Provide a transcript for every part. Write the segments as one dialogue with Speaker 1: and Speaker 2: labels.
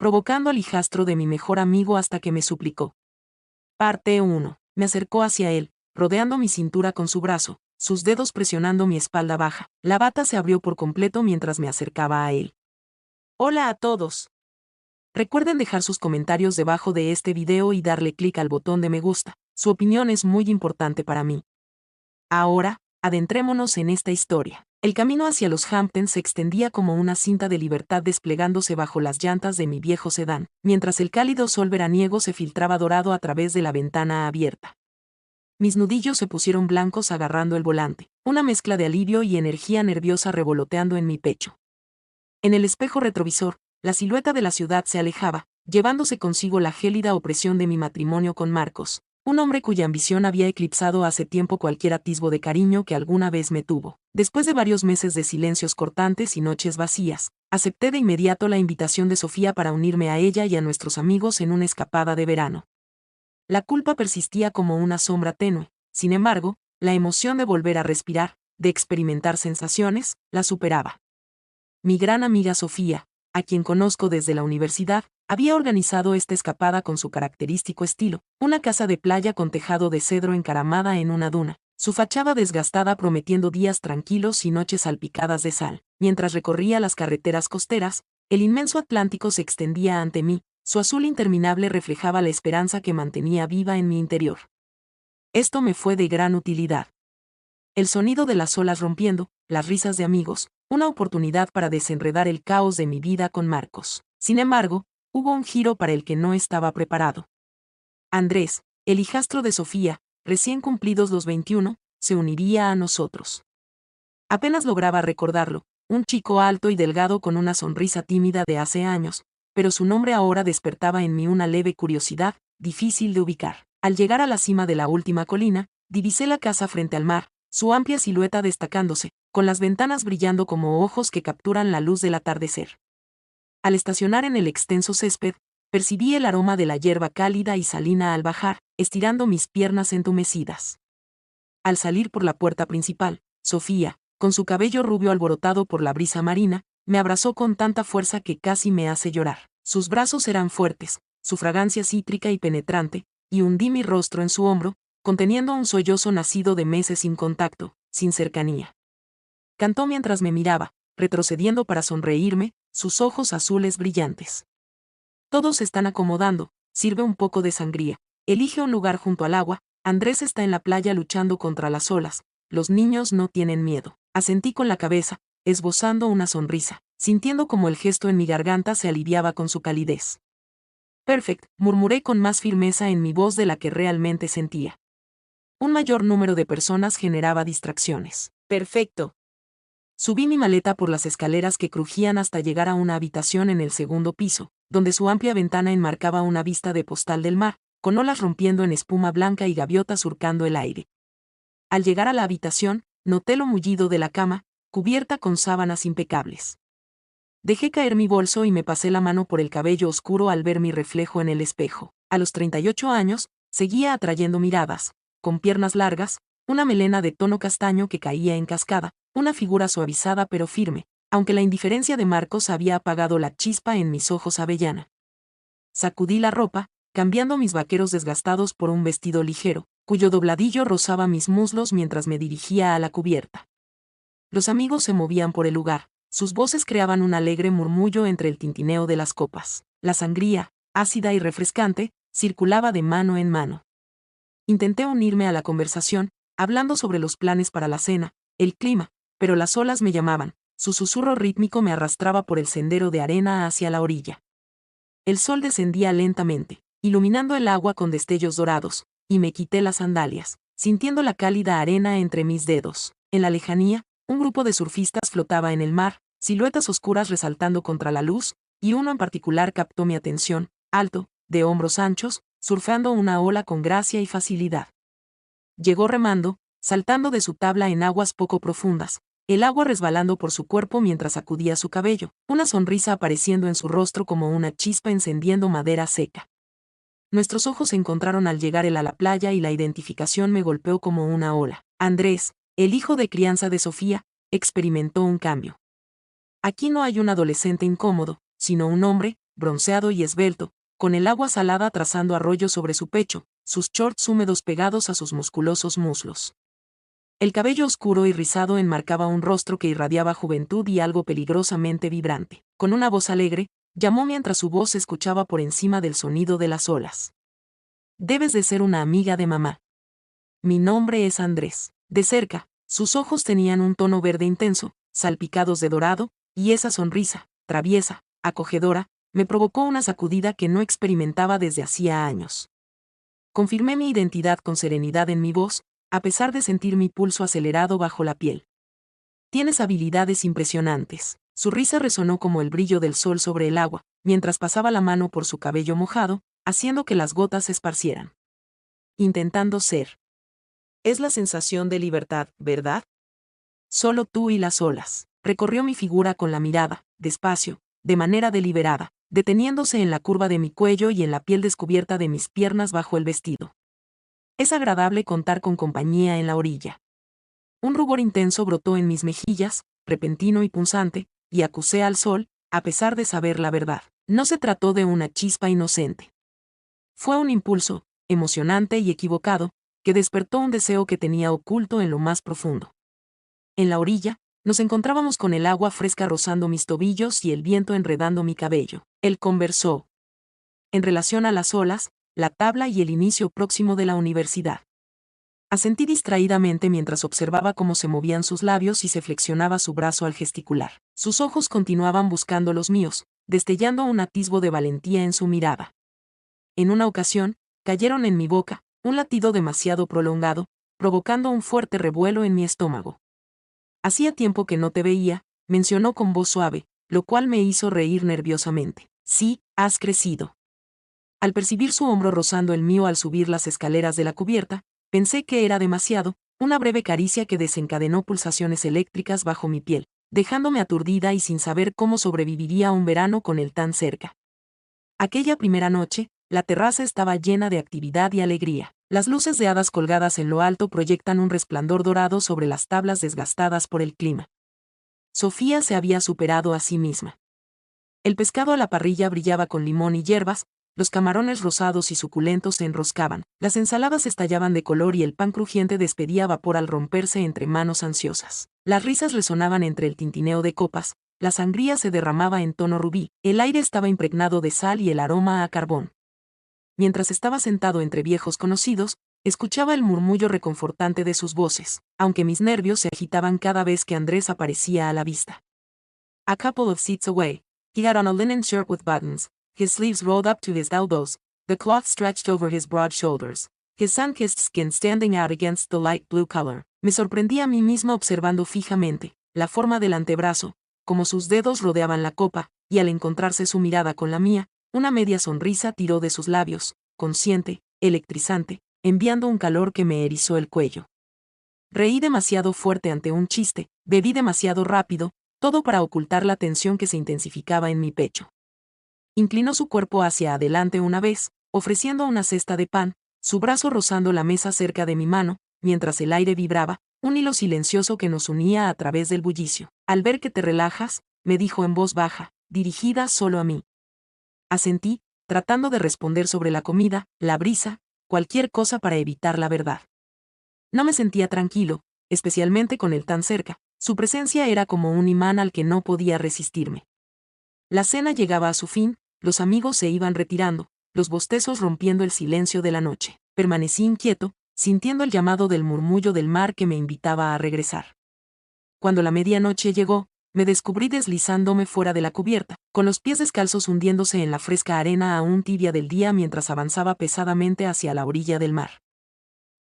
Speaker 1: provocando al hijastro de mi mejor amigo hasta que me suplicó. Parte 1. Me acercó hacia él, rodeando mi cintura con su brazo, sus dedos presionando mi espalda baja. La bata se abrió por completo mientras me acercaba a él. Hola a todos. Recuerden dejar sus comentarios debajo de este video y darle clic al botón de me gusta. Su opinión es muy importante para mí. Ahora, adentrémonos en esta historia. El camino hacia los Hamptons se extendía como una cinta de libertad desplegándose bajo las llantas de mi viejo sedán, mientras el cálido sol veraniego se filtraba dorado a través de la ventana abierta. Mis nudillos se pusieron blancos agarrando el volante, una mezcla de alivio y energía nerviosa revoloteando en mi pecho. En el espejo retrovisor, la silueta de la ciudad se alejaba, llevándose consigo la gélida opresión de mi matrimonio con Marcos, un hombre cuya ambición había eclipsado hace tiempo cualquier atisbo de cariño que alguna vez me tuvo. Después de varios meses de silencios cortantes y noches vacías, acepté de inmediato la invitación de Sofía para unirme a ella y a nuestros amigos en una escapada de verano. La culpa persistía como una sombra tenue, sin embargo, la emoción de volver a respirar, de experimentar sensaciones, la superaba. Mi gran amiga Sofía, a quien conozco desde la universidad, había organizado esta escapada con su característico estilo, una casa de playa con tejado de cedro encaramada en una duna, su fachada desgastada prometiendo días tranquilos y noches salpicadas de sal. Mientras recorría las carreteras costeras, el inmenso Atlántico se extendía ante mí, su azul interminable reflejaba la esperanza que mantenía viva en mi interior. Esto me fue de gran utilidad. El sonido de las olas rompiendo, las risas de amigos, una oportunidad para desenredar el caos de mi vida con Marcos. Sin embargo, hubo un giro para el que no estaba preparado. Andrés, el hijastro de Sofía, recién cumplidos los 21, se uniría a nosotros. Apenas lograba recordarlo, un chico alto y delgado con una sonrisa tímida de hace años, pero su nombre ahora despertaba en mí una leve curiosidad, difícil de ubicar. Al llegar a la cima de la última colina, divisé la casa frente al mar, su amplia silueta destacándose, con las ventanas brillando como ojos que capturan la luz del atardecer. Al estacionar en el extenso césped, percibí el aroma de la hierba cálida y salina al bajar, estirando mis piernas entumecidas. Al salir por la puerta principal, Sofía, con su cabello rubio alborotado por la brisa marina, me abrazó con tanta fuerza que casi me hace llorar. Sus brazos eran fuertes, su fragancia cítrica y penetrante, y hundí mi rostro en su hombro, conteniendo un sollozo nacido de meses sin contacto, sin cercanía. Cantó mientras me miraba, retrocediendo para sonreírme, sus ojos azules brillantes. Todos se están acomodando, sirve un poco de sangría, elige un lugar junto al agua, Andrés está en la playa luchando contra las olas, los niños no tienen miedo. Asentí con la cabeza, esbozando una sonrisa, sintiendo como el gesto en mi garganta se aliviaba con su calidez. Perfect, murmuré con más firmeza en mi voz de la que realmente sentía. Un mayor número de personas generaba distracciones. Perfecto. Subí mi maleta por las escaleras que crujían hasta llegar a una habitación en el segundo piso, donde su amplia ventana enmarcaba una vista de postal del mar, con olas rompiendo en espuma blanca y gaviotas surcando el aire. Al llegar a la habitación, noté lo mullido de la cama, cubierta con sábanas impecables. Dejé caer mi bolso y me pasé la mano por el cabello oscuro al ver mi reflejo en el espejo. A los 38 años, seguía atrayendo miradas, con piernas largas, una melena de tono castaño que caía en cascada, una figura suavizada pero firme, aunque la indiferencia de Marcos había apagado la chispa en mis ojos avellana. Sacudí la ropa, cambiando mis vaqueros desgastados por un vestido ligero, cuyo dobladillo rozaba mis muslos mientras me dirigía a la cubierta. Los amigos se movían por el lugar, sus voces creaban un alegre murmullo entre el tintineo de las copas. La sangría, ácida y refrescante, circulaba de mano en mano. Intenté unirme a la conversación, hablando sobre los planes para la cena, el clima, pero las olas me llamaban, su susurro rítmico me arrastraba por el sendero de arena hacia la orilla. El sol descendía lentamente, iluminando el agua con destellos dorados, y me quité las sandalias, sintiendo la cálida arena entre mis dedos. En la lejanía, un grupo de surfistas flotaba en el mar, siluetas oscuras resaltando contra la luz, y uno en particular captó mi atención, alto, de hombros anchos, surfeando una ola con gracia y facilidad. Llegó remando, saltando de su tabla en aguas poco profundas, el agua resbalando por su cuerpo mientras sacudía su cabello, una sonrisa apareciendo en su rostro como una chispa encendiendo madera seca. Nuestros ojos se encontraron al llegar él a la playa y la identificación me golpeó como una ola. Andrés, el hijo de crianza de Sofía, experimentó un cambio. Aquí no hay un adolescente incómodo, sino un hombre, bronceado y esbelto, con el agua salada trazando arroyos sobre su pecho, sus shorts húmedos pegados a sus musculosos muslos. El cabello oscuro y rizado enmarcaba un rostro que irradiaba juventud y algo peligrosamente vibrante. Con una voz alegre, llamó mientras su voz se escuchaba por encima del sonido de las olas. Debes de ser una amiga de mamá. Mi nombre es Andrés. De cerca, sus ojos tenían un tono verde intenso, salpicados de dorado, y esa sonrisa, traviesa, acogedora, me provocó una sacudida que no experimentaba desde hacía años. Confirmé mi identidad con serenidad en mi voz, a pesar de sentir mi pulso acelerado bajo la piel. Tienes habilidades impresionantes. Su risa resonó como el brillo del sol sobre el agua, mientras pasaba la mano por su cabello mojado, haciendo que las gotas se esparcieran. Intentando ser. Es la sensación de libertad, ¿verdad? Solo tú y las olas. Recorrió mi figura con la mirada, despacio, de manera deliberada, deteniéndose en la curva de mi cuello y en la piel descubierta de mis piernas bajo el vestido. Es agradable contar con compañía en la orilla. Un rubor intenso brotó en mis mejillas, repentino y punzante, y acusé al sol, a pesar de saber la verdad. No se trató de una chispa inocente. Fue un impulso, emocionante y equivocado, que despertó un deseo que tenía oculto en lo más profundo. En la orilla, nos encontrábamos con el agua fresca rozando mis tobillos y el viento enredando mi cabello. Él conversó. En relación a las olas, la tabla y el inicio próximo de la universidad. Asentí distraídamente mientras observaba cómo se movían sus labios y se flexionaba su brazo al gesticular. Sus ojos continuaban buscando los míos, destellando un atisbo de valentía en su mirada. En una ocasión, cayeron en mi boca, un latido demasiado prolongado, provocando un fuerte revuelo en mi estómago. Hacía tiempo que no te veía, mencionó con voz suave, lo cual me hizo reír nerviosamente. Sí, has crecido. Al percibir su hombro rozando el mío al subir las escaleras de la cubierta, pensé que era demasiado, una breve caricia que desencadenó pulsaciones eléctricas bajo mi piel, dejándome aturdida y sin saber cómo sobreviviría un verano con él tan cerca. Aquella primera noche, la terraza estaba llena de actividad y alegría. Las luces de hadas colgadas en lo alto proyectan un resplandor dorado sobre las tablas desgastadas por el clima. Sofía se había superado a sí misma. El pescado a la parrilla brillaba con limón y hierbas, los camarones rosados y suculentos se enroscaban, las ensaladas estallaban de color y el pan crujiente despedía vapor al romperse entre manos ansiosas. Las risas resonaban entre el tintineo de copas, la sangría se derramaba en tono rubí, el aire estaba impregnado de sal y el aroma a carbón. Mientras estaba sentado entre viejos conocidos, escuchaba el murmullo reconfortante de sus voces, aunque mis nervios se agitaban cada vez que Andrés aparecía a la vista. A couple of seats away, he had on a linen shirt with buttons, his sleeves rolled up to his elbows, the cloth stretched over his broad shoulders, his sun-kissed skin standing out against the light blue color. Me sorprendí a mí misma observando fijamente la forma del antebrazo, como sus dedos rodeaban la copa, y al encontrarse su mirada con la mía, una media sonrisa tiró de sus labios, consciente, electrizante, enviando un calor que me erizó el cuello. Reí demasiado fuerte ante un chiste, bebí demasiado rápido, todo para ocultar la tensión que se intensificaba en mi pecho. Inclinó su cuerpo hacia adelante una vez, ofreciendo una cesta de pan, su brazo rozando la mesa cerca de mi mano, mientras el aire vibraba, un hilo silencioso que nos unía a través del bullicio. Al ver que te relajas, me dijo en voz baja, dirigida solo a mí. Asentí, tratando de responder sobre la comida, la brisa, cualquier cosa para evitar la verdad. No me sentía tranquilo, especialmente con él tan cerca, su presencia era como un imán al que no podía resistirme. La cena llegaba a su fin, los amigos se iban retirando, los bostezos rompiendo el silencio de la noche. Permanecí inquieto, sintiendo el llamado del murmullo del mar que me invitaba a regresar. Cuando la medianoche llegó, me descubrí deslizándome fuera de la cubierta, con los pies descalzos hundiéndose en la fresca arena aún tibia del día mientras avanzaba pesadamente hacia la orilla del mar.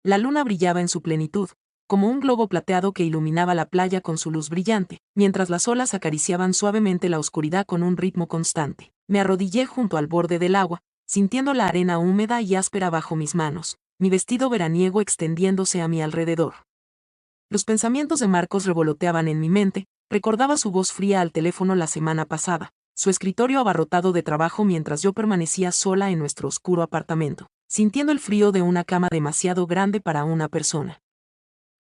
Speaker 1: La luna brillaba en su plenitud, como un globo plateado que iluminaba la playa con su luz brillante, mientras las olas acariciaban suavemente la oscuridad con un ritmo constante. Me arrodillé junto al borde del agua, sintiendo la arena húmeda y áspera bajo mis manos, mi vestido veraniego extendiéndose a mi alrededor. Los pensamientos de Marcos revoloteaban en mi mente, recordaba su voz fría al teléfono la semana pasada, su escritorio abarrotado de trabajo mientras yo permanecía sola en nuestro oscuro apartamento, sintiendo el frío de una cama demasiado grande para una persona.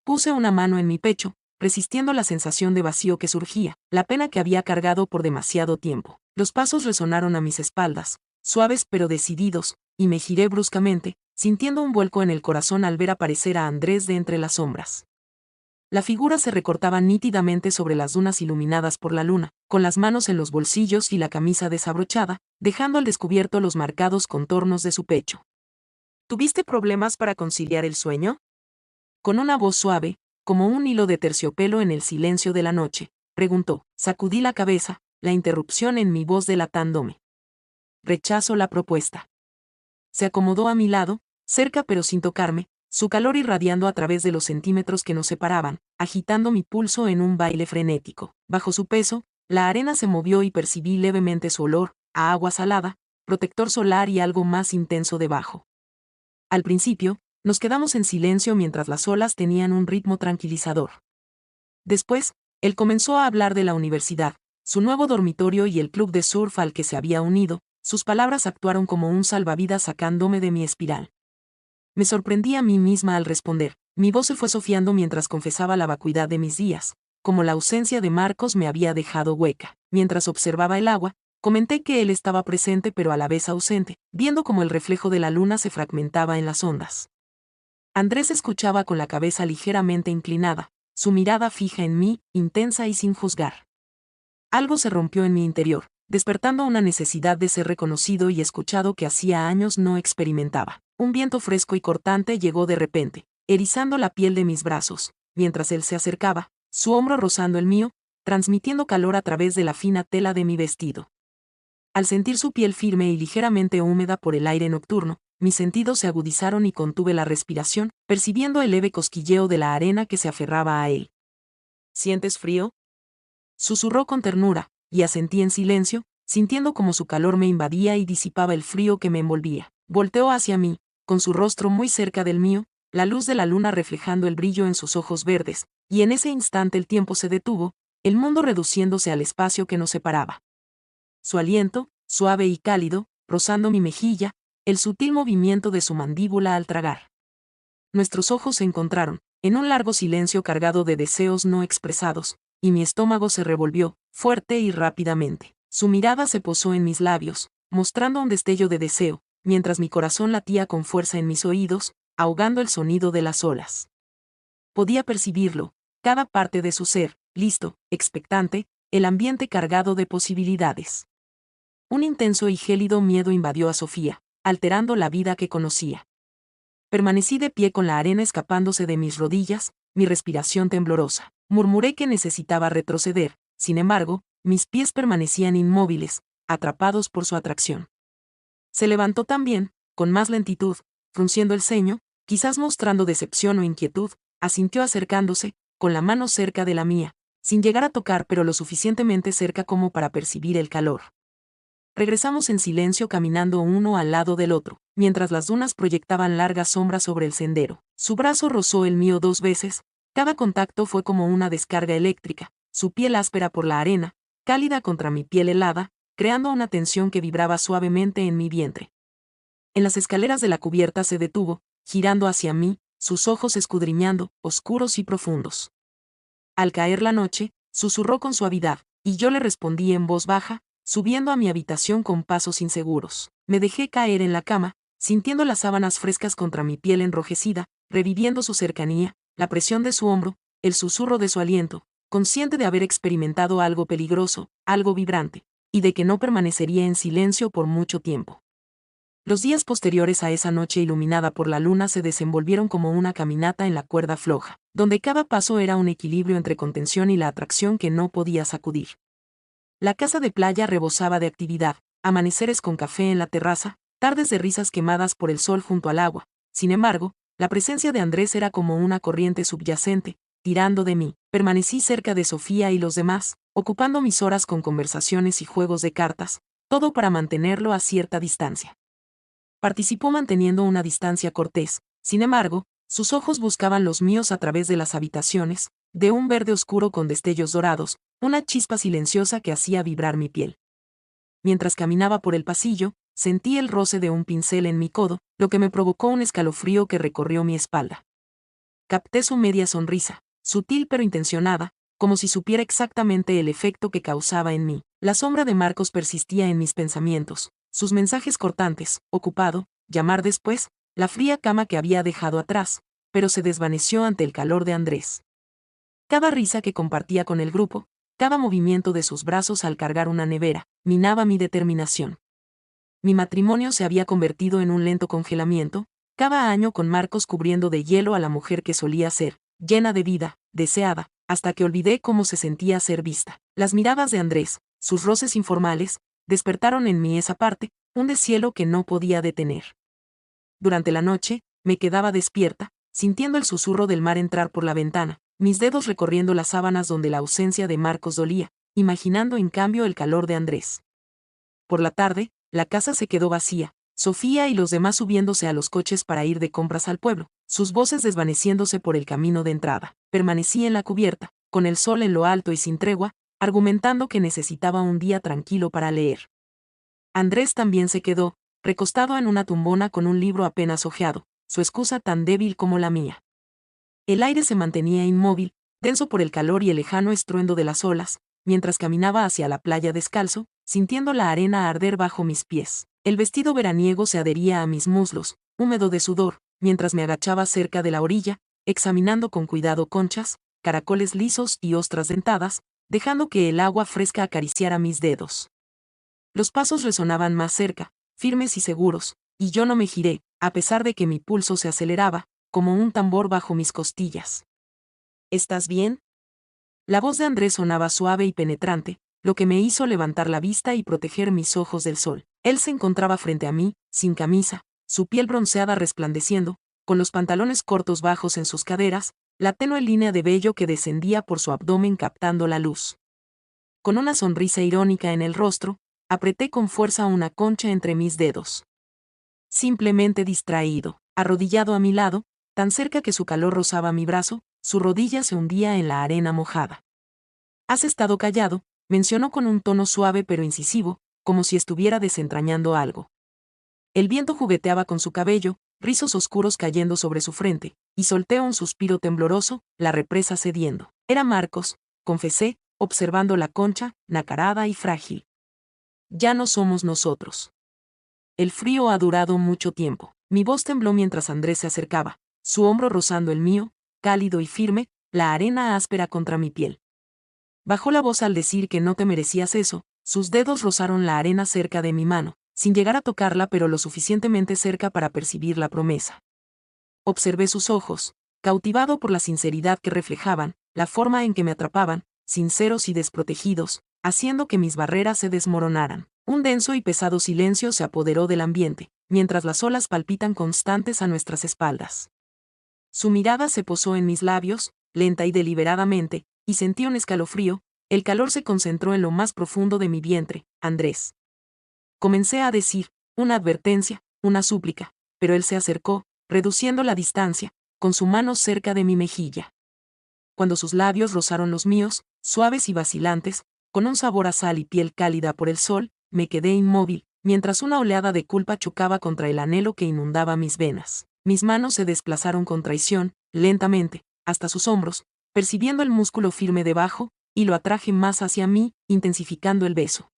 Speaker 1: Puse una mano en mi pecho, resistiendo la sensación de vacío que surgía, la pena que había cargado por demasiado tiempo. Los pasos resonaron a mis espaldas, suaves pero decididos, y me giré bruscamente, sintiendo un vuelco en el corazón al ver aparecer a Andrés de entre las sombras. La figura se recortaba nítidamente sobre las dunas iluminadas por la luna, con las manos en los bolsillos y la camisa desabrochada, dejando al descubierto los marcados contornos de su pecho. ¿Tuviste problemas para conciliar el sueño? Con una voz suave, como un hilo de terciopelo en el silencio de la noche, preguntó. Sacudí la cabeza, la interrupción en mi voz delatándome. Rechazo la propuesta. Se acomodó a mi lado, cerca pero sin tocarme, su calor irradiando a través de los centímetros que nos separaban, agitando mi pulso en un baile frenético. Bajo su peso, la arena se movió y percibí levemente su olor, a agua salada, protector solar y algo más intenso debajo. Al principio, nos quedamos en silencio mientras las olas tenían un ritmo tranquilizador. Después, él comenzó a hablar de la universidad, su nuevo dormitorio y el club de surf al que se había unido. Sus palabras actuaron como un salvavidas sacándome de mi espiral. Me sorprendí a mí misma al responder. Mi voz se fue sofiando mientras confesaba la vacuidad de mis días, como la ausencia de Marcos me había dejado hueca. Mientras observaba el agua, comenté que él estaba presente pero a la vez ausente, viendo cómo el reflejo de la luna se fragmentaba en las ondas. Andrés escuchaba con la cabeza ligeramente inclinada, su mirada fija en mí, intensa y sin juzgar. Algo se rompió en mi interior, despertando una necesidad de ser reconocido y escuchado que hacía años no experimentaba. Un viento fresco y cortante llegó de repente, erizando la piel de mis brazos, mientras él se acercaba, su hombro rozando el mío, transmitiendo calor a través de la fina tela de mi vestido. Al sentir su piel firme y ligeramente húmeda por el aire nocturno, mis sentidos se agudizaron y contuve la respiración, percibiendo el leve cosquilleo de la arena que se aferraba a él. ¿Sientes frío?, susurró con ternura, y asentí en silencio, sintiendo como su calor me invadía y disipaba el frío que me envolvía. Volteó hacia mí, con su rostro muy cerca del mío, la luz de la luna reflejando el brillo en sus ojos verdes, y en ese instante el tiempo se detuvo, el mundo reduciéndose al espacio que nos separaba. Su aliento, suave y cálido, rozando mi mejilla, el sutil movimiento de su mandíbula al tragar. Nuestros ojos se encontraron, en un largo silencio cargado de deseos no expresados, y mi estómago se revolvió, fuerte y rápidamente. Su mirada se posó en mis labios, mostrando un destello de deseo, mientras mi corazón latía con fuerza en mis oídos, ahogando el sonido de las olas. Podía percibirlo, cada parte de su ser, listo, expectante, el ambiente cargado de posibilidades. Un intenso y gélido miedo invadió a Sofía, alterando la vida que conocía. Permanecí de pie con la arena escapándose de mis rodillas, mi respiración temblorosa. Murmuré que necesitaba retroceder, sin embargo, mis pies permanecían inmóviles, atrapados por su atracción. Se levantó también, con más lentitud, frunciendo el ceño, quizás mostrando decepción o inquietud, asintió acercándose, con la mano cerca de la mía, sin llegar a tocar pero lo suficientemente cerca como para percibir el calor. Regresamos en silencio caminando uno al lado del otro, mientras las dunas proyectaban largas sombras sobre el sendero. Su brazo rozó el mío 2 veces, cada contacto fue como una descarga eléctrica, su piel áspera por la arena, cálida contra mi piel helada, creando una tensión que vibraba suavemente en mi vientre. En las escaleras de la cubierta se detuvo, girando hacia mí, sus ojos escudriñando, oscuros y profundos. Al caer la noche, susurró con suavidad, y yo le respondí en voz baja, subiendo a mi habitación con pasos inseguros. Me dejé caer en la cama, sintiendo las sábanas frescas contra mi piel enrojecida, reviviendo su cercanía, la presión de su hombro, el susurro de su aliento, consciente de haber experimentado algo peligroso, algo vibrante, y de que no permanecería en silencio por mucho tiempo. Los días posteriores a esa noche iluminada por la luna se desenvolvieron como una caminata en la cuerda floja, donde cada paso era un equilibrio entre contención y la atracción que no podía sacudir. La casa de playa rebosaba de actividad, amaneceres con café en la terraza, tardes de risas quemadas por el sol junto al agua. Sin embargo, la presencia de Andrés era como una corriente subyacente, tirando de mí. Permanecí cerca de Sofía y los demás, ocupando mis horas con conversaciones y juegos de cartas, todo para mantenerlo a cierta distancia. Participó manteniendo una distancia cortés, sin embargo, sus ojos buscaban los míos a través de las habitaciones, de un verde oscuro con destellos dorados, una chispa silenciosa que hacía vibrar mi piel. Mientras caminaba por el pasillo, sentí el roce de un pincel en mi codo, lo que me provocó un escalofrío que recorrió mi espalda. Capté su media sonrisa, sutil pero intencionada, como si supiera exactamente el efecto que causaba en mí. La sombra de Marcos persistía en mis pensamientos, sus mensajes cortantes, ocupado, llamar después, la fría cama que había dejado atrás, pero se desvaneció ante el calor de Andrés. Cada risa que compartía con el grupo, cada movimiento de sus brazos al cargar una nevera, minaba mi determinación. Mi matrimonio se había convertido en un lento congelamiento, cada año con Marcos cubriendo de hielo a la mujer que solía ser, llena de vida, deseada, hasta que olvidé cómo se sentía ser vista. Las miradas de Andrés, sus roces informales, despertaron en mí esa parte, un deshielo que no podía detener. Durante la noche, me quedaba despierta, sintiendo el susurro del mar entrar por la ventana, mis dedos recorriendo las sábanas donde la ausencia de Marcos dolía, imaginando en cambio el calor de Andrés. Por la tarde, la casa se quedó vacía, Sofía y los demás subiéndose a los coches para ir de compras al pueblo, sus voces desvaneciéndose por el camino de entrada. Permanecí en la cubierta, con el sol en lo alto y sin tregua, argumentando que necesitaba un día tranquilo para leer. Andrés también se quedó, recostado en una tumbona con un libro apenas hojeado, su excusa tan débil como la mía. El aire se mantenía inmóvil, denso por el calor y el lejano estruendo de las olas, mientras caminaba hacia la playa descalzo, sintiendo la arena arder bajo mis pies. El vestido veraniego se adhería a mis muslos, húmedo de sudor, mientras me agachaba cerca de la orilla, examinando con cuidado conchas, caracoles lisos y ostras dentadas, dejando que el agua fresca acariciara mis dedos. Los pasos resonaban más cerca, firmes y seguros, y yo no me giré, a pesar de que mi pulso se aceleraba, como un tambor bajo mis costillas. ¿Estás bien? La voz de Andrés sonaba suave y penetrante, lo que me hizo levantar la vista y proteger mis ojos del sol. Él se encontraba frente a mí, sin camisa, su piel bronceada resplandeciendo, con los pantalones cortos bajos en sus caderas, la tenue línea de vello que descendía por su abdomen captando la luz. Con una sonrisa irónica en el rostro, apreté con fuerza una concha entre mis dedos. Simplemente distraído, arrodillado a mi lado, tan cerca que su calor rozaba mi brazo, su rodilla se hundía en la arena mojada. «Has estado callado», mencionó con un tono suave pero incisivo, como si estuviera desentrañando algo. El viento jugueteaba con su cabello, rizos oscuros cayendo sobre su frente, y solté un suspiro tembloroso, la represa cediendo. Era Marcos, confesé, observando la concha, nacarada y frágil. Ya no somos nosotros. El frío ha durado mucho tiempo. Mi voz tembló mientras Andrés se acercaba, su hombro rozando el mío, cálido y firme, la arena áspera contra mi piel. Bajó la voz al decir que no te merecías eso, sus dedos rozaron la arena cerca de mi mano, sin llegar a tocarla pero lo suficientemente cerca para percibir la promesa. Observé sus ojos, cautivado por la sinceridad que reflejaban, la forma en que me atrapaban, sinceros y desprotegidos, haciendo que mis barreras se desmoronaran. Un denso y pesado silencio se apoderó del ambiente, mientras las olas palpitan constantes a nuestras espaldas. Su mirada se posó en mis labios, lenta y deliberadamente, y sentí un escalofrío, el calor se concentró en lo más profundo de mi vientre. Andrés. Comencé a decir, una advertencia, una súplica, pero él se acercó, reduciendo la distancia, con su mano cerca de mi mejilla. Cuando sus labios rozaron los míos, suaves y vacilantes, con un sabor a sal y piel cálida por el sol, me quedé inmóvil, mientras una oleada de culpa chocaba contra el anhelo que inundaba mis venas. Mis manos se desplazaron con traición, lentamente, hasta sus hombros, percibiendo el músculo firme debajo, y lo atraje más hacia mí, intensificando el beso.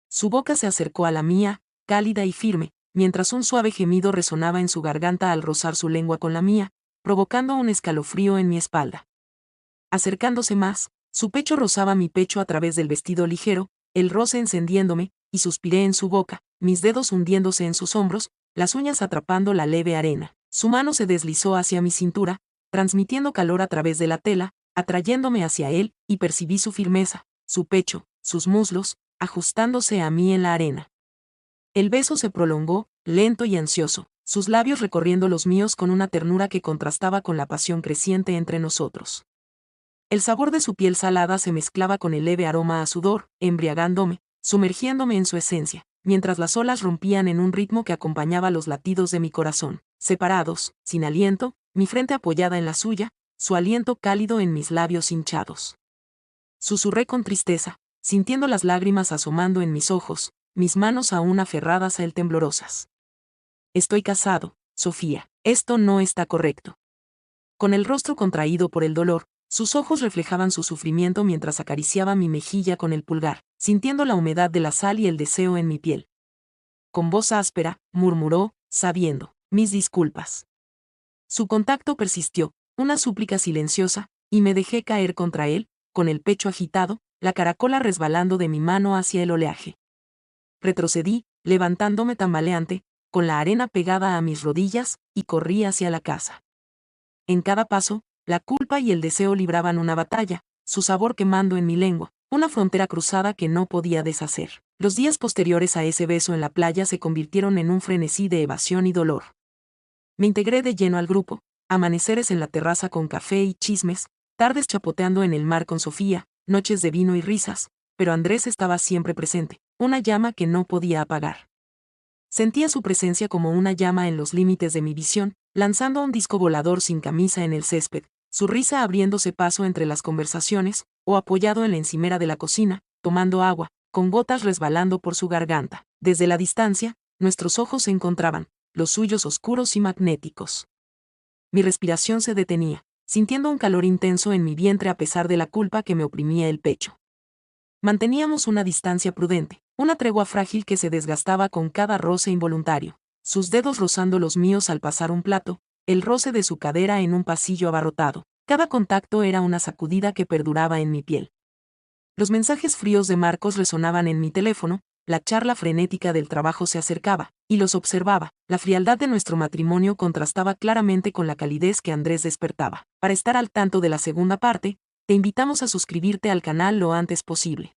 Speaker 1: Su boca se acercó a la mía, cálida y firme, mientras un suave gemido resonaba en su garganta al rozar su lengua con la mía, provocando un escalofrío en mi espalda. Acercándose más, su pecho rozaba mi pecho a través del vestido ligero, el roce encendiéndome, y suspiré en su boca, mis dedos hundiéndose en sus hombros, las uñas atrapando la leve arena. Su mano se deslizó hacia mi cintura, transmitiendo calor a través de la tela, atrayéndome hacia él, y percibí su firmeza, su pecho, sus muslos, ajustándose a mí en la arena. El beso se prolongó, lento y ansioso, sus labios recorriendo los míos con una ternura que contrastaba con la pasión creciente entre nosotros. El sabor de su piel salada se mezclaba con el leve aroma a sudor, embriagándome, sumergiéndome en su esencia, mientras las olas rompían en un ritmo que acompañaba los latidos de mi corazón. Separados, sin aliento, mi frente apoyada en la suya, su aliento cálido en mis labios hinchados. Susurré con tristeza, sintiendo las lágrimas asomando en mis ojos, mis manos aún aferradas a él temblorosas. Estoy casado, Sofía. Esto no está correcto. Con el rostro contraído por el dolor, Sus ojos reflejaban su sufrimiento mientras acariciaba mi mejilla con el pulgar, sintiendo la humedad de la sal y el deseo en mi piel. Con voz áspera, murmuró, sabiendo, mis disculpas. Su contacto persistió, una súplica silenciosa, y me dejé caer contra él, con el pecho agitado, la caracola resbalando de mi mano hacia el oleaje. Retrocedí, levantándome tambaleante, con la arena pegada a mis rodillas, y corrí hacia la casa. En cada paso, la culpa y el deseo libraban una batalla, su sabor quemando en mi lengua, una frontera cruzada que no podía deshacer. Los días posteriores a ese beso en la playa se convirtieron en un frenesí de evasión y dolor. Me integré de lleno al grupo, amaneceres en la terraza con café y chismes, tardes chapoteando en el mar con Sofía, noches de vino y risas, pero Andrés estaba siempre presente, una llama que no podía apagar. Sentía su presencia como una llama en los límites de mi visión, lanzando un disco volador sin camisa en el césped, su risa abriéndose paso entre las conversaciones, o apoyado en la encimera de la cocina, tomando agua, con gotas resbalando por su garganta. Desde la distancia, nuestros ojos se encontraban, los suyos oscuros y magnéticos. Mi respiración se detenía, sintiendo un calor intenso en mi vientre a pesar de la culpa que me oprimía el pecho. Manteníamos una distancia prudente, una tregua frágil que se desgastaba con cada roce involuntario, sus dedos rozando los míos al pasar un plato, el roce de su cadera en un pasillo abarrotado. Cada contacto era una sacudida que perduraba en mi piel. Los mensajes fríos de Marcos resonaban en mi teléfono, la charla frenética del trabajo se acercaba, y los observaba. La frialdad de nuestro matrimonio contrastaba claramente con la calidez que Andrés despertaba. Para estar al tanto de la segunda parte, te invitamos a suscribirte al canal lo antes posible.